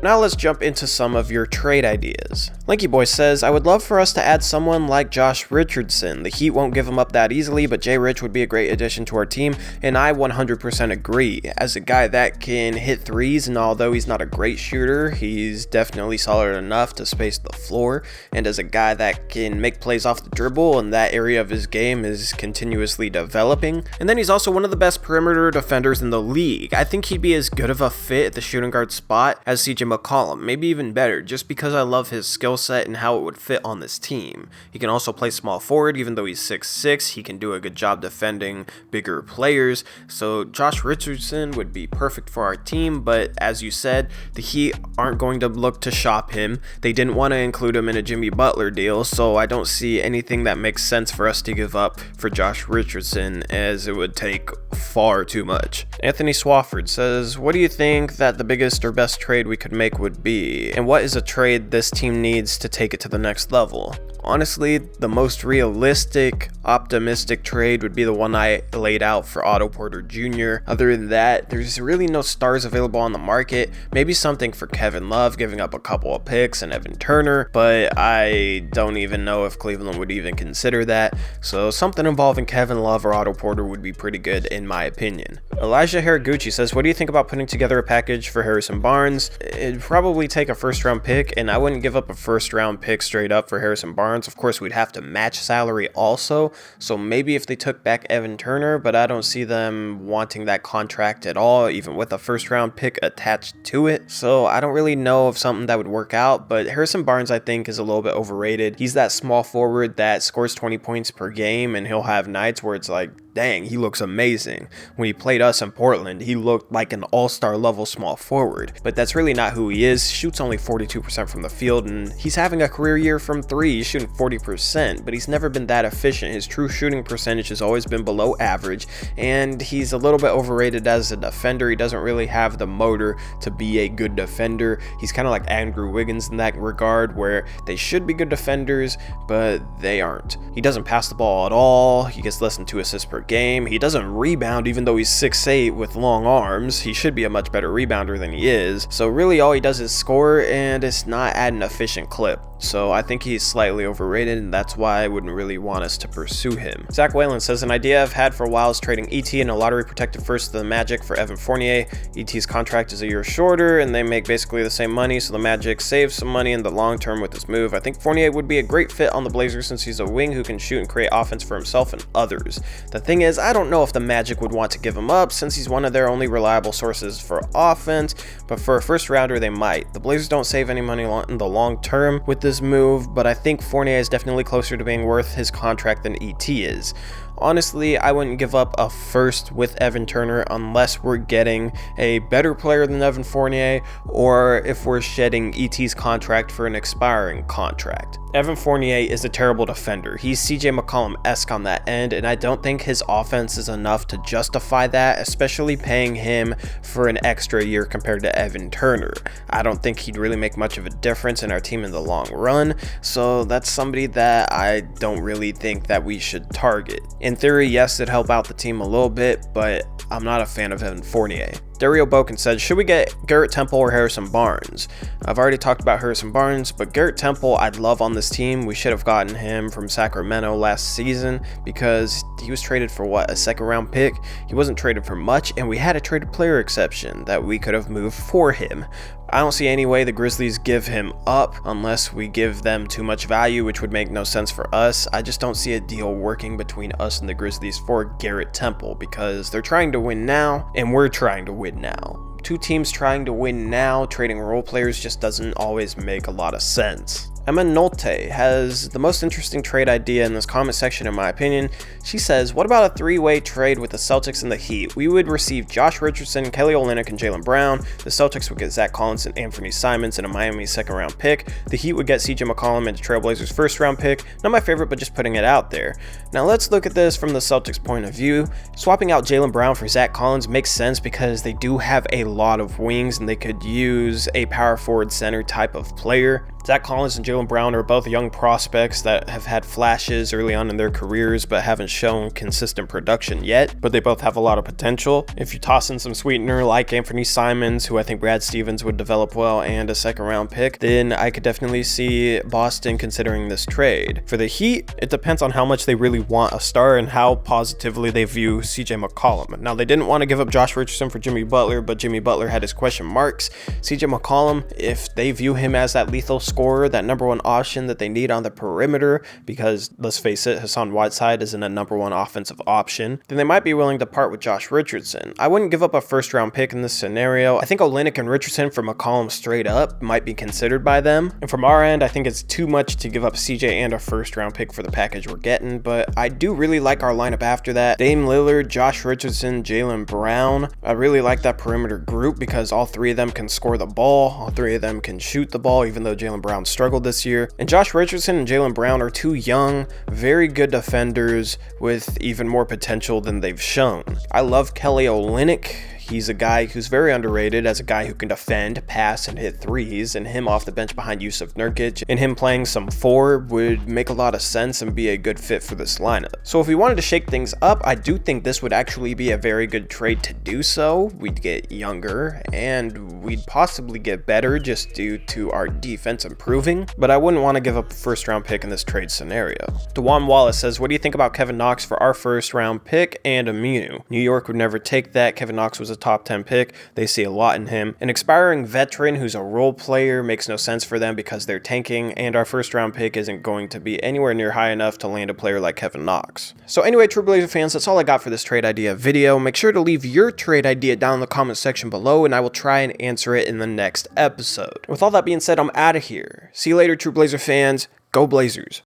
Now let's jump into some of your trade ideas. Lanky Boy says, I would love for us to add someone like Josh Richardson. The Heat won't give him up that easily, but Jay Rich would be a great addition to our team, and I 100% agree. As a guy that can hit threes, and although he's not a great shooter, he's definitely solid enough to space the floor, and as a guy that can make plays off the dribble, and that area of his game is continuously developing. And then he's also one of the best perimeter defenders in the league. I think he'd be as good of a fit at the shooting guard spot as CJ McCollum, maybe even better, just because I love his skill set and how it would fit on this team. He can also play small forward, even though he's 6'6", he can do a good job defending bigger players, so Josh Richardson would be perfect for our team. But as you said, the Heat aren't going to look to shop him. They didn't want to include him in a Jimmy Butler deal, so I don't see anything that makes sense for us to give up for Josh Richardson, as it would take far too much. Anthony Swafford says, what do you think that the biggest or best trade we could make would be, and what is a trade this team needs to take it to the next level? Honestly, the most realistic, optimistic trade would be the one I laid out for Otto Porter Jr. Other than that, there's really no stars available on the market. Maybe something for Kevin Love, giving up a couple of picks, and Evan Turner, but I don't even know if Cleveland would even consider that. So something involving Kevin Love or Otto Porter would be pretty good in my opinion. Elijah Haraguchi says, what do you think about putting together a package for Harrison Barnes? It'd probably take a first round pick, and I wouldn't give up a first round pick straight up for Harrison Barnes. Of course, we'd have to match salary also, so maybe if they took back Evan Turner, but I don't see them wanting that contract at all, even with a first round pick attached to it. So I don't really know if something that would work out, but Harrison Barnes I think is a little bit overrated. He's that small forward that scores 20 points per game, and he'll have nights where it's like, dang, he looks amazing. When he played us in Portland, he looked like an all-star level small forward, but that's really not who he is. Shoots only 42% from the field, and he's having a career year from three. He's shooting 40%, but he's never been that efficient. His true shooting percentage has always been below average, and he's a little bit overrated as a defender. He doesn't really have the motor to be a good defender. He's kind of like Andrew Wiggins in that regard, where they should be good defenders, but they aren't. He doesn't pass the ball at all. He gets less than 2 assists per game. He doesn't rebound, even though he's 6'8" with long arms. He should be a much better rebounder than he is. So really all he does is score, and it's not at an efficient clip. So I think he's slightly overrated, and that's why I wouldn't really want us to pursue him. Zach Whalen says, an idea I've had for a while is trading ET and a lottery protected first to the Magic for Evan Fournier. ET's contract is a year shorter, and they make basically the same money, so the Magic saves some money in the long term with this move. I think Fournier would be a great fit on the Blazers since he's a wing who can shoot and create offense for himself and others. The thing is, I don't know if the Magic would want to give him up since he's one of their only reliable sources for offense, but for a first rounder they might. The Blazers don't save any money in the long term with this move, but I think Fournier is definitely closer to being worth his contract than ET is. Honestly, I wouldn't give up a first with Evan Turner unless we're getting a better player than Evan Fournier, or if we're shedding ET's contract for an expiring contract. Evan Fournier is a terrible defender. He's CJ McCollum-esque on that end, and I don't think his offense is enough to justify that, especially paying him for an extra year compared to Evan Turner. I don't think he'd really make much of a difference in our team in the long run, so that's somebody that I don't really think that we should target. In theory, yes, it'd help out the team a little bit, but I'm not a fan of Evan Fournier. Dario Boken said, should we get Garrett Temple or Harrison Barnes? I've already talked about Harrison Barnes, but Garrett Temple I'd love on this team. We should have gotten him from Sacramento last season because he was traded for what, a second round pick? He wasn't traded for much, and we had a traded player exception that we could have moved for him. I don't see any way the Grizzlies give him up unless we give them too much value, which would make no sense for us. I just don't see a deal working between us and the Grizzlies for Garrett Temple because they're trying to win now and we're trying to win now. Two teams trying to win now, trading role players just doesn't always make a lot of sense. Emma Nolte has the most interesting trade idea in this comment section in my opinion. She says, what about a three-way trade with the Celtics and the Heat? We would receive Josh Richardson, Kelly Olynyk, and Jaylen Brown. The Celtics would get Zach Collins and Anthony Simons and a Miami second round pick. The Heat would get CJ McCollum and a Trailblazers first round pick. Not my favorite, but just putting it out there. Now let's look at this from the Celtics point of view. Swapping out Jaylen Brown for Zach Collins makes sense because they do have a lot of wings and they could use a power forward center type of player. Zach Collins and Jaylen Brown are both young prospects that have had flashes early on in their careers but haven't shown consistent production yet, but they both have a lot of potential. If you toss in some sweetener like Anthony Simons, who I think Brad Stevens would develop well, and a second round pick, then I could definitely see Boston considering this trade. For the Heat, it depends on how much they really want a star and how positively they view CJ McCollum. Now, they didn't want to give up Josh Richardson for Jimmy Butler, but Jimmy Butler had his question marks. CJ McCollum, if they view him as that lethal scorer, that number one option that they need on the perimeter, because let's face it, Hassan Whiteside isn't a number one offensive option, then they might be willing to part with Josh Richardson. I wouldn't give up a first round pick in this scenario. I think Olynyk and Richardson for McCollum straight up might be considered by them. And from our end, I think it's too much to give up CJ and a first round pick for the package we're getting, but I do really like our lineup after that. Dame Lillard, Josh Richardson, Jaylen Brown. I really like that perimeter group because all three of them can score the ball. All three of them can shoot the ball, even though Jaylen Brown struggled this year. And Josh Richardson and Jaylen Brown are two young, very good defenders with even more potential than they've shown. I love Kelly Olynyk. He's a guy who's very underrated as a guy who can defend, pass, and hit threes, and him off the bench behind Yusuf Nurkic and him playing some four would make a lot of sense and be a good fit for this lineup. So if we wanted to shake things up, I do think this would actually be a very good trade to do so. We'd get younger and we'd possibly get better just due to our defense improving, but I wouldn't want to give up a first round pick in this trade scenario. DeJuan Wallace says, what do you think about Kevin Knox for our first round pick and Aminu? New York would never take that. Kevin Knox was a top 10 pick. They see a lot in him. An expiring veteran who's a role player makes no sense for them because they're tanking, and our first round pick isn't going to be anywhere near high enough to land a player like Kevin Knox. So anyway, True Blazer fans, that's all I got for this trade idea video. Make sure to leave your trade idea down in the comment section below, and I will try and answer it in the next episode. With all that being said, I'm out of here. See you later, True Blazer fans. Go Blazers.